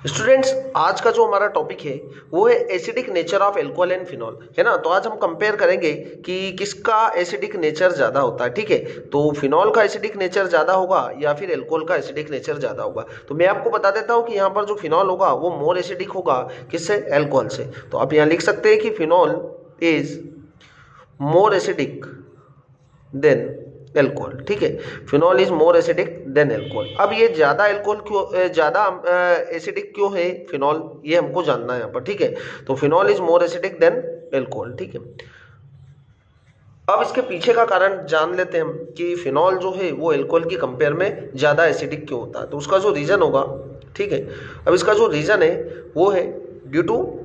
Students, आज का जो हमारा टॉपिक है वो है acidic nature of alcohol and phenol, है ना। तो आज हम कंपेयर करेंगे कि किसका एसिडिक नेचर ज़्यादा होता है। ठीक है, तो फिनॉल का एसिडिक नेचर ज़्यादा होगा या फिर एल्कोहल का एसिडिक नेचर ज़्यादा होगा। तो मैं आपको बता देता हूँ कि यहाँ पर जो फिनॉल होगा वो मोर एसिडिक होगा किससे, एल्कोहल से। तो आप यहाँ लिख सकते हैं कि phenol is more acidic then alcohol. ठीक है, phenol is more acidic then alcohol. अब ये ज्यादा एल्कोहल क्यों, ज्यादा एसिडिक क्यों है फिनॉल, ये हमको जानना है यहाँ पर। ठीक है, तो phenol is more acidic then alcohol. ठीक है, अब इसके पीछे का कारण जान लेते हैं हम कि फिनॉल जो है वो एल्कोहल की कंपेयर में ज्यादा एसिडिक क्यों होता है। तो उसका जो रीजन होगा, ठीक है, अब इसका जो रीजन है वो है ड्यू टू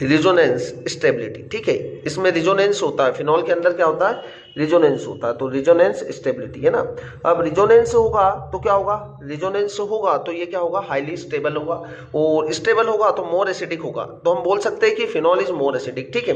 रिजोनेंस स्टेबिलिटी। ठीक है, इसमें रिजोनेंस होता है, फिनॉल के अंदर क्या होता है, रिजोनेंस होता है। तो रिजोनेंस स्टेबिलिटी है ना। अब रिजोनेंस होगा तो क्या होगा, रिजोनेंस होगा तो ये क्या होगा, हाईली स्टेबल होगा, और स्टेबल होगा तो मोर एसिडिक होगा। तो हम बोल सकते हैं कि फिनॉल इज मोर एसिडिक। ठीक है,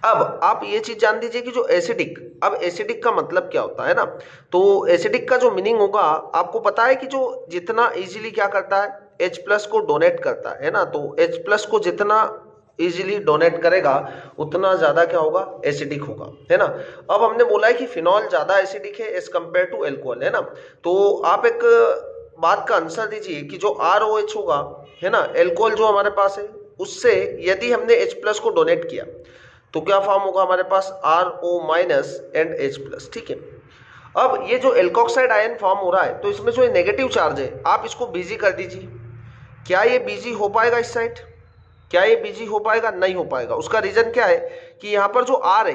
अब आप ये चीज जान दीजिए कि जो एसिडिक, अब एसिडिक का मतलब क्या होता है ना। तो एसिडिक का जो मीनिंग होगा, आपको पता है कि जो जितना इजीली क्या करता है, H प्लस को डोनेट करता है ना। तो H प्लस को जितना इजीली डोनेट करेगा उतना ज्यादा क्या होगा, एसिडिक होगा, है ना। अब हमने बोला है कि फिनॉल ज्यादा एसिडिक है एज कंपेयर टू एल्कोहल, है ना। तो आप एक बात का आंसर दीजिए कि जो ROH होगा, है ना, एल्कोहल जो हमारे पास है उससे यदि हमने H प्लस को डोनेट किया तो क्या फॉर्म होगा हमारे पास, RO minus and H plus. ठीक है, अब ये जो एल्कोक्साइड आयन फॉर्म हो रहा है तो इसमें जो नेगेटिव चार्ज है आप इसको बिजी कर दीजिए। क्या ये बिजी हो पाएगा इस साइड, क्या ये बिजी हो पाएगा, नहीं हो पाएगा। उसका रीजन क्या है कि यहाँ पर जो R है,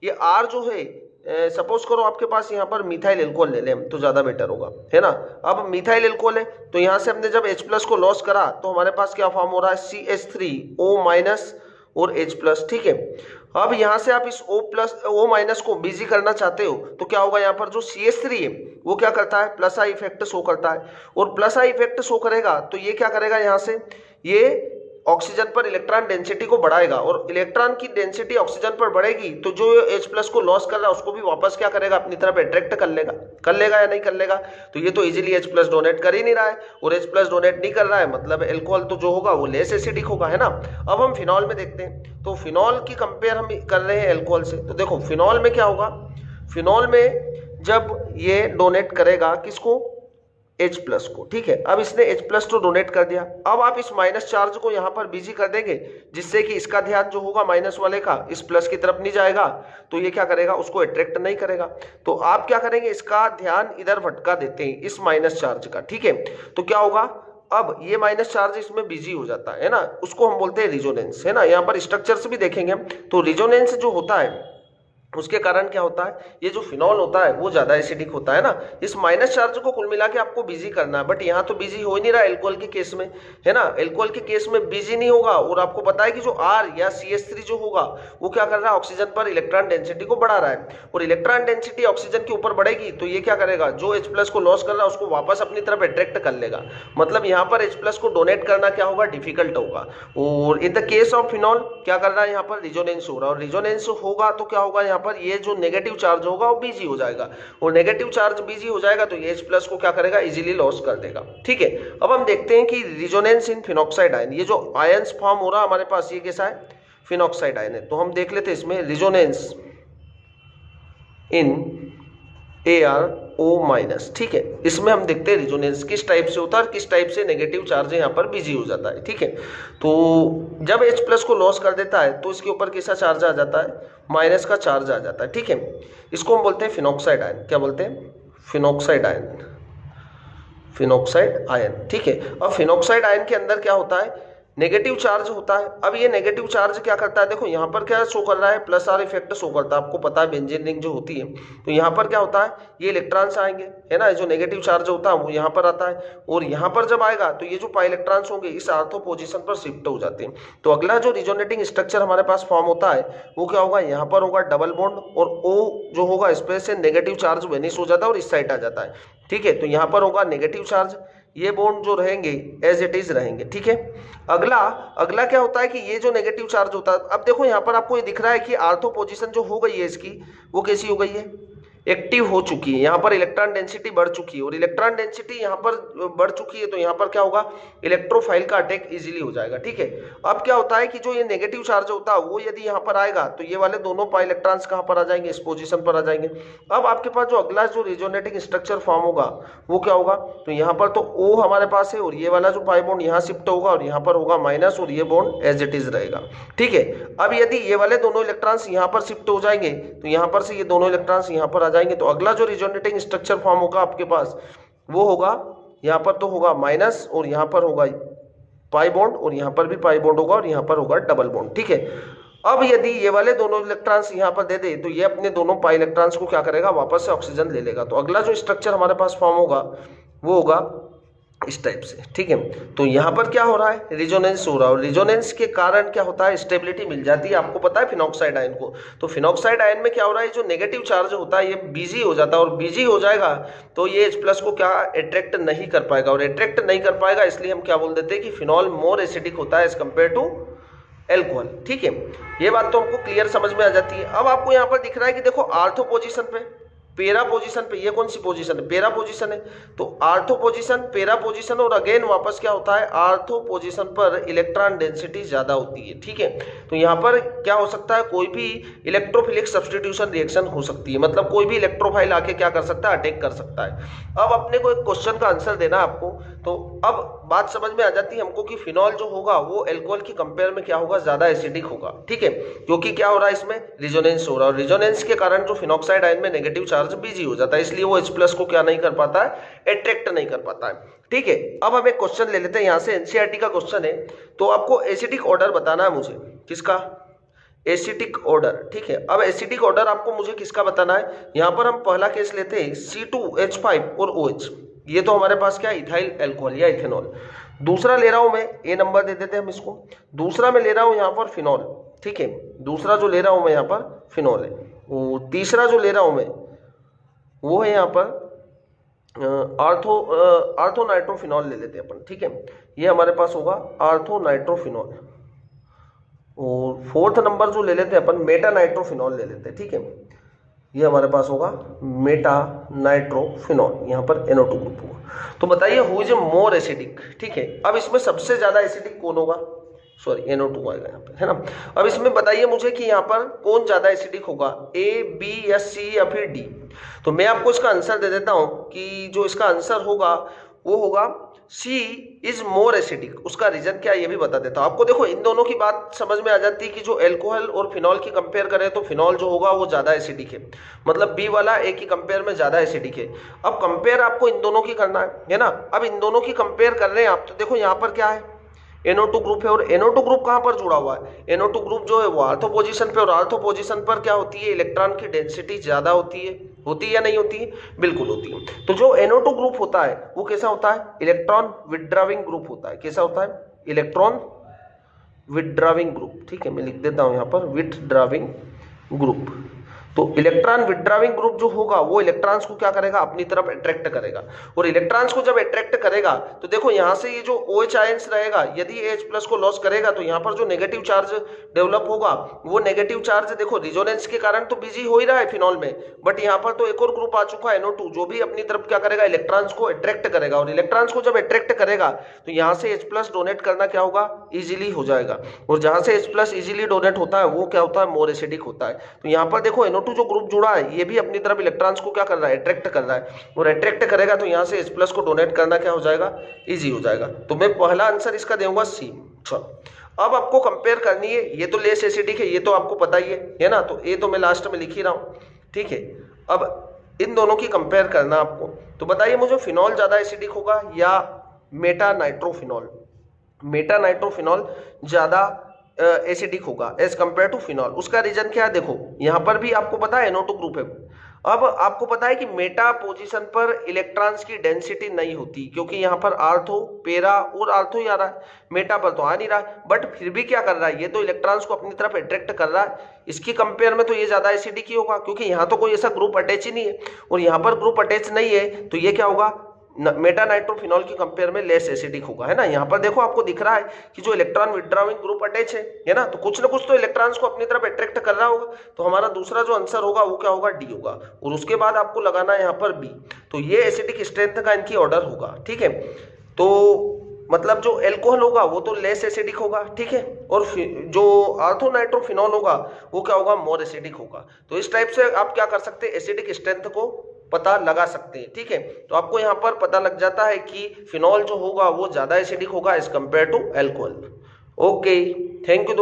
ये R जो है, सपोज करो आपके पास यहाँ पर मिथाइल एल्कोहल ले लें हम तो ज्यादा बेटर होगा, है ना। अब मिथाइल एल्कोहल है तो यहाँ से हमने जब H प्लस को लॉस करा तो हमारे पास क्या फॉर्म हो रहा है, CH3O माइनस और H प्लस। ठीक है, अब यहाँ से आप इस O माइनस को बिजी करना चाहते हो तो क्या होगा, यहाँ पर जो CH3 है वो क्या करता है, प्लस आई इफेक्ट शो करता है, और प्लस आई इफेक्ट शो करेगा तो ये क्या करेगा, यहाँ से ये ऑक्सीजन पर इलेक्ट्रॉन डेंसिटी को बढ़ाएगा, और इलेक्ट्रॉन की डेंसिटी ऑक्सीजन पर बढ़ेगी तो जो H प्लस को लॉस कर रहा है उसको भी वापस क्या करेगा, अपनी तरफ अट्रैक्ट कर लेगा या नहीं कर लेगा। तो ये तो इजीली H प्लस डोनेट कर ही नहीं रहा है, और H प्लस डोनेट नहीं कर रहा है मतलब एल्कोहल तो जो होगा वो लेस एसिडिक होगा, है ना। अब हम फिनॉल में देखते हैं, तो फिनॉल की कंपेयर हम कर रहे हैं एल्कोहल से। तो देखो फिनॉल में क्या होगा, फिनॉल में जब ये डोनेट करेगा किसको, H प्लस को। ठीक है, अब इसने H प्लस तो डोनेट कर दिया, अब आप इस माइनस चार्ज को यहाँ पर बिजी कर देंगे जिससे कि इसका ध्यान जो होगा माइनस वाले का इस प्लस की तरफ नहीं जाएगा, तो ये क्या करेगा, उसको अट्रैक्ट नहीं करेगा। तो आप क्या करेंगे, इसका ध्यान इधर भटका देते हैं इस माइनस चार्ज का। ठीक है, तो क्या होगा, अब ये माइनस चार्ज इसमें बिजी हो जाता है ना, उसको हम बोलते हैं रिजोनेंस, है ना। यहाँ पर स्ट्रक्चर्स भी देखेंगे हम, तो रिजोनेंस जो होता है उसके कारण क्या होता है, ये जो फिनॉल होता है वो ज्यादा एसिडिक होता है ना। इस माइनस चार्ज को कुल मिला के आपको बिजी करना है, बट यहाँ तो बिजी हो ही नहीं रहा एल्कोहल के केस में, है ना। एल्कोहल के केस में बिजी नहीं होगा, और आपको पता है कि जो R या CH3 जो होगा वो क्या कर रहा है, ऑक्सीजन पर इलेक्ट्रॉन डेंसिटी को बढ़ा रहा है, और इलेक्ट्रॉन डेंसिटी ऑक्सीजन के ऊपर बढ़ेगी तो ये क्या करेगा, जो H प्लस को लॉस कर रहा है उसको वापस अपनी तरफ अट्रैक्ट कर लेगा। मतलब यहाँ पर H प्लस को डोनेट करना क्या होगा, डिफिकल्ट होगा। और in the case of phenol क्या कर रहा है, यहाँ पर रिजोनेंस हो रहा है, और रिजोनेंस होगा तो क्या होगा, यहाँ पर ये जो नेगेटिव चार्ज होगा वो बिजी हो जाएगा, और नेगेटिव चार्ज बिजी हो जाएगा तो ये H प्लस को क्या करेगा, इजीली लॉस कर देगा। ठीक है, अब हम देखते हैं कि रिजोनेंस इन फिनॉक्साइड आयन, ये जो आयंस फॉर्म हो रहा है हमारे पास ये कैसा है, फिनॉक्साइड आयन है। तो हम देख लेते हैं इसमें रिजोनेंस इन ArO माइनस। ठीक है, इसमें हम देखते हैं रिजोनेंस किस टाइप से होता है और किस टाइप से नेगेटिव चार्ज यहाँ पर बिजी हो जाता है। ठीक है, तो जब H प्लस को लॉस कर देता है तो इसके ऊपर कैसा चार्ज आ जाता है, माइनस का चार्ज आ जाता है। ठीक है, इसको हम बोलते हैं फिनॉक्साइड आयन। क्या बोलते हैं, फिनॉक्साइड आयन, फिनॉक्साइड आयन। ठीक है, अब फिनॉक्साइड आयन के अंदर क्या होता है, नेगेटिव चार्ज होता है। अब ये नेगेटिव चार्ज क्या करता है, देखो यहाँ पर क्या शो कर रहा है, प्लस R इफेक्ट शो करता है, आपको पता है बेंजीन रिंग जो होती है, तो यहाँ पर क्या होता है, ये इलेक्ट्रॉन्स आएंगे, है ना। जो नेगेटिव चार्ज होता है वो यहाँ पर आता है, और यहाँ पर जब आएगा तो ये जो पाई इलेक्ट्रॉन्स होंगे इस आर्थो पोजीशन पर शिफ्ट हो जाते हैं। तो अगला जो रिजोनेटिंग स्ट्रक्चर हमारे पास फॉर्म होता है वो क्या होगा, यहाँ पर होगा डबल बॉन्ड, और O जो होगा इस पे से नेगेटिव चार्ज वेनिश हो जाता है और इस साइड आ जाता है। ठीक है, तो यहाँ पर होगा नेगेटिव चार्ज, ये बॉन्ड जो रहेंगे एज इट इज रहेंगे। ठीक है, अगला अगला क्या होता है कि ये जो नेगेटिव चार्ज होता है, अब देखो यहाँ पर आपको ये दिख रहा है कि आर्थो पोजीशन जो हो गई है इसकी वो कैसी हो गई है, एक्टिव हो चुकी है, यहाँ पर इलेक्ट्रॉन डेंसिटी बढ़ चुकी है, और इलेक्ट्रॉन डेंसिटी यहाँ पर बढ़ चुकी है तो यहाँ पर क्या होगा, इलेक्ट्रोफाइल का अटैक इजीली हो जाएगा। ठीक है, अब क्या होता है कि जो ये नेगेटिव चार्ज होता है वो यदि यहाँ पर आएगा तो ये वाले दोनों पाई इलेक्ट्रॉन्स कहाँ पर आ जाएंगे, इस पोजीशन पर आ जाएंगे। अब आपके पास जो अगला जो रिजोनेटिंग स्ट्रक्चर फॉर्म होगा वो क्या होगा, तो यहाँ पर तो O हमारे पास है और ये वाला जो पाई बॉन्ड यहाँ शिफ्ट होगा और यहाँ पर होगा माइनस और ये बॉन्ड एज इट इज रहेगा। ठीक है, अब यदि ये वाले दोनों इलेक्ट्रॉन्स यहाँ पर शिफ्ट हो जाएंगे तो यहाँ पर से ये दोनों इलेक्ट्रॉन्स यहाँ पर आ जाएंगे, तो अगला जो रिजोनेटिंग स्ट्रक्चर फॉर्म होगा आपके पास वो होगा, यहाँ पर तो होगा माइनस और यहाँ पर होगा पाई बॉन्ड और यहाँ पर भी पाई बॉन्ड होगा और यहाँ पर होगा डबल बॉन्ड। ठीक है, अब यदि ये वाले दोनों इलेक्ट्रॉन्स यहाँ पर दे दे तो ये अपने दोनों पाई इलेक्ट्रॉन्स को क्या करेगा, वापस से ऑक्सीजन ले लेगा। तो अगला जो स्ट्रक्चर हमारे पास फॉर्म होगा वो होगा इस टाइप से। ठीक है, तो यहाँ पर क्या हो रहा है, रिजोनेंस हो रहा है, और रिजोनेंस के कारण क्या होता है, स्टेबिलिटी मिल जाती है। आपको पता है फिनॉक्साइड आयन को, तो फिनॉक्साइड आयन में क्या हो रहा है, जो नेगेटिव चार्ज होता है ये बिजी हो जाता है, और बिजी हो जाएगा तो ये H+ को क्या अट्रैक्ट नहीं कर पाएगा, और अट्रैक्ट नहीं कर पाएगा इसलिए हम क्या बोल देते हैं कि फिनॉल मोर एसिडिक होता है एज कम्पेयर टू एल्कोहल। ठीक है, ये बात तो हमको क्लियर समझ में आ जाती है। अब आपको यहाँ पर दिख रहा है कि देखो आर्थो पोजीशन पे, पेरा पोजीशन पे, ये कौन सी पोजीशन है, पेरा पोजीशन है, तो आर्थो पोजीशन, पेरा पोजीशन, और अगेन वापस क्या होता है, आर्थो पोजीशन पर इलेक्ट्रॉन डेंसिटी ज्यादा होती है। ठीक है, तो यहाँ पर क्या हो सकता है, कोई भी इलेक्ट्रोफिलिक सब्स्टिट्यूशन रिएक्शन हो सकती है, मतलब कोई भी इलेक्ट्रोफाइल आके क्या कर सकता है, अटैक कर सकता है। अब अपने को एक क्वेश्चन का आंसर देना आपको, तो अब बात समझ में आ जाती है हमको कि फिनॉल जो होगा वो एल्कोहल की कंपेयर में क्या होगा, ज्यादा एसिडिक होगा। ठीक है, क्योंकि क्या हो रहा है, इसमें रिजोनेंस हो रहा है, और रिजोनेंस के कारण जो फिनॉक्साइड आयन में नेगेटिव चार्ज बिजी हो जाता है, इसलिए वो H+ को क्या नहीं कर पाता है, अट्रैक्ट नहीं कर पाता है। ठीक है, अब हम एक क्वेश्चन ले लेते हैं, यहाँ से एनसीईआरटी का क्वेश्चन है, तो आपको एसिडिक ऑर्डर बताना है मुझे, किसका, एसिटिक ऑर्डर। ठीक है, अब एसिटिक ऑर्डर आपको मुझे किसका बताना है, यहाँ पर हम पहला केस लेते हैं C2H5 और OH, ये तो हमारे पास क्या है, इथाइल अल्कोहल या इथेनॉल। दूसरा ले रहा हूं मैं, ए नंबर दे देते हैं हम इसको, दूसरा मैं ले रहा हूं यहाँ पर फिनॉल। ठीक है, दूसरा जो ले रहा हूं मैं यहाँ पर फिनॉल है, और तीसरा जो ले रहा हूं मैं वो है यहाँ पर आर्थो नाइट्रोफिनॉल ले लेते हैं अपन। ठीक है, ये हमारे पास होगा आर्थो नाइट्रोफिनॉल, और फोर्थ नंबर जो ले लेते हैं अपन मेटा नाइट्रोफिनॉल ले लेते हैं। ठीक है, ये हमारे पास होगा मेटा नाइट्रोफिनॉल, यहाँ पर NO2 ग्रुप होगा। तो बताइए हु इज मोर एसिडिक। ठीक है, अब इसमें सबसे ज्यादा एसिडिक कौन होगा, सॉरी NO2 आएगा यहाँ पे, है ना। अब इसमें बताइए मुझे कि यहाँ पर कौन ज्यादा एसिडिक होगा, A, B या C या फिर D। तो मैं आपको इसका आंसर दे देता हूँ कि जो इसका आंसर होगा वो होगा C इज मोर एसिडिक। उसका रीजन क्या है ये भी बता देता हूँ आपको। देखो इन दोनों की बात समझ में आ जाती है कि जो अल्कोहल और फिनॉल की कंपेयर करें तो फिनॉल जो होगा वो ज्यादा एसिडिक है, मतलब बी वाला ए की कंपेयर में ज्यादा एसिडिक है। अब कंपेयर आपको इन दोनों की करना है ना। अब इन दोनों की कंपेयर कर रहे हैं आप, तो देखो यहाँ पर क्या है, NO2 ग्रुप है, और NO2 ग्रुप कहाँ पर जुड़ा हुआ है, NO2 ग्रुप जो है वो आर्थो पोजीशन पे, और आर्थो पोजीशन पर क्या होती है, इलेक्ट्रॉन की डेंसिटी ज्यादा होती है या नहीं होती है, बिल्कुल होती है। तो जो NO2 ग्रुप होता है वो कैसा होता है, इलेक्ट्रॉन विथड्राविंग ग्रुप होता है। कैसा होता है, इलेक्ट्रॉन विथड्राविंग ग्रुप। ठीक है, मैं लिख देता हूं यहाँ पर विथड्राविंग ग्रुप। तो इलेक्ट्रॉन विथड्राविंग ग्रुप जो होगा वो इलेक्ट्रॉन्स को क्या करेगा, अपनी तरफ अट्रैक्ट करेगा, और इलेक्ट्रॉन्स को जब अट्रैक्ट करेगा तो देखो यहाँ से ये जो OH आयंस रहेगा, यदि H+ को लॉस करेगा तो यहाँ पर जो नेगेटिव चार्ज डेवलप होगा वो नेगेटिव चार्ज देखो रिजोनेंस के कारण तो बिजी हो ही रहा है फिनॉल में, बट यहाँ पर तो एक और ग्रुप आ चुका है NO2 जो भी अपनी तरफ क्या करेगा, इलेक्ट्रॉन्स को अट्रैक्ट करेगा, और इलेक्ट्रॉन्स को जब अट्रैक्ट करेगा तो यहाँ से H+ डोनेट करना क्या होगा, इजीली हो जाएगा, और जहां से H+ इजीली डोनेट होता है वो क्या होता है, मोर एसिडिक होता है। तो यहाँ पर देखो NO2 जो ग्रुप जुड़ा है ये भी अपनी तरफ इलेक्ट्रॉन्स को क्या कर रहा है, अट्रैक्ट कर रहा है, और अट्रैक्ट करेगा तो यहाँ से H+ को डोनेट करना क्या हो जाएगा, इजी हो जाएगा। तो मैं पहला आंसर इसका दूंगा C। अब आपको कंपेयर करनी है, ये तो लेस एसिडिक है, ये तो आपको पता ही है ना, तो ए तो मैं लास्ट में लिख ही रहा हूं। ठीक है, अब इन दोनों की कंपेयर करना आपको, तो बताइए मुझे फिनॉल ज्यादा एसिडिक होगा या मेटा नाइट्रोफिनॉल। मेटा नाइट्रोफिनॉल ज्यादा एसिडिक होगा एज कंपेयर टू फिनॉल। उसका रीजन क्या है, देखो यहाँ पर भी आपको पता है NO2 ग्रुप है। अब आपको पता है कि मेटा पोजीशन पर इलेक्ट्रॉन्स की डेंसिटी नहीं होती, क्योंकि यहाँ पर आर्थो, पेरा और आर्थो ही आ रहा है, मेटा पर तो आ नहीं रहा है, बट फिर भी क्या कर रहा है, ये तो इलेक्ट्रॉन्स को अपनी तरफ अट्रैक्ट कर रहा है। इसकी कंपेयर में तो ये ज्यादा एसिडिक ही होगा, क्योंकि यहाँ तो कोई ऐसा ग्रुप अटैच ही नहीं है, और यहाँ पर ग्रुप अटैच नहीं है तो ये क्या होगा, मेटा नाइट्रोफिनॉल की कंपेयर में लेस एसिडिक होगा, है ना। यहाँ पर देखो आपको दिख रहा है कि जो इलेक्ट्रॉन विड्रॉइंग ग्रुप अटैच है ना, तो कुछ ना कुछ तो इलेक्ट्रॉन्स को अपनी तरफ अट्रैक्ट कर रहा होगा, तो हमारा दूसरा जो आंसर होगा वो क्या होगा, डी होगा। और उसके बाद आपको लगाना है यहाँ पर बी, तो ये एसिडिक स्ट्रेंथ का इनकी ऑर्डर होगा, ठीक है। तो मतलब जो एल्कोहल होगा वो तो लेस एसिडिक होगा, ठीक है, और जो ऑर्थोनाइट्रोफिनॉल होगा वो क्या होगा, मोर एसिडिक होगा। तो इस टाइप से आप क्या कर सकते हैं, एसिडिक स्ट्रेंथ को पता लगा सकते हैं, ठीक है। तो आपको यहाँ पर पता लग जाता है कि फिनॉल जो होगा वो ज्यादा एसिडिक होगा as compare to alcohol. Okay, thank you.